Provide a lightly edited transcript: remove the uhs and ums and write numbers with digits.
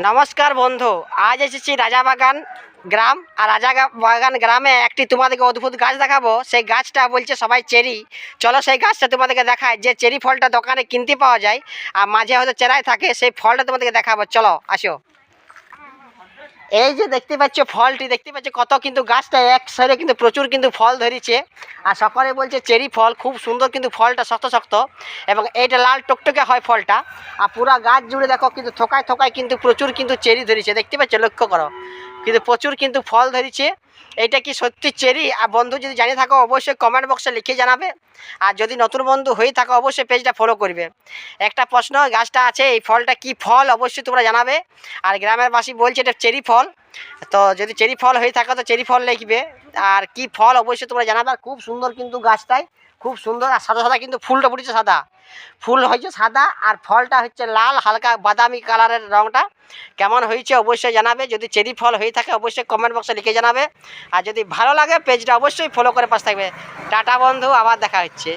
নমস্কার বন্ধু, আজ এসেছি রাজাবাগান গ্রাম। আর রাজাবাগান গ্রামে একটি তোমাদেরকে অদ্ভুত গাছ দেখাবো। সেই গাছটা বলছে সবাই চেরি। চলো সেই গাছটা তোমাদেরকে দেখায়, যে চেরি ফলটা দোকানে কিনতে পাওয়া যায় আর মাঝে হয়তো চেরাই থাকে, সেই ফলটা তোমাদেরকে দেখাবো। চলো আসো। এই যে দেখতে পাচ্ছ ফলটি, দেখতে পাচ্ছ কত কিন্তু গাছটা এক সাইডে কিন্তু প্রচুর কিন্তু ফল ধরেছে। আর সকলে বলছে চেরি ফল, খুব সুন্দর কিন্তু ফলটা শক্ত শক্ত, এবং এইটা লাল টকটকে হয় ফলটা। আর পুরা গাছ জুড়ে দেখো কিন্তু থোকায় থোকায় কিন্তু প্রচুর কিন্তু চেরি ধরেছে, দেখতে পাচ্ছ, লক্ষ্য করো কিন্তু প্রচুর কিন্তু ফল ধরেছে। এইটা কি সত্যি চেরি? আর বন্ধু যদি জানিয়ে থাকো অবশ্যই কমেন্ট বক্সে লিখে জানাবে। আর যদি নতুন বন্ধু হয়ে থাকো অবশ্যই পেজটা ফলো করবে। একটা প্রশ্ন, গাছটা আছে, এই ফলটা কি ফল অবশ্যই তোমরা জানাবে। আর গ্রামের বাসী বলছে এটা চেরি ফল। তো যদি চেরি ফল হয়ে থাকে তো চেরি ফল লিখবে। আর কি ফল অবশ্যই তোমরা জানাবে। আর খুব সুন্দর কিন্তু গাছটাই, খুব সুন্দর। আর সাদা সাদা কিন্তু ফুলটা ফুটেছে, সাদা ফুল হয়েছে সাদা, আর ফলটা হচ্ছে লাল, হালকা বাদামি কালারের রঙটা। কেমন হয়েছে অবশ্যই জানাবে। যদি চেরি ফল হয়ে থাকে অবশ্যই কমেন্ট বক্সে লিখে জানাবে। আর যদি ভালো লাগে পেজটা অবশ্যই ফলো করে পাশে থাকবে। টাটা বন্ধু, আবার দেখা হচ্ছে।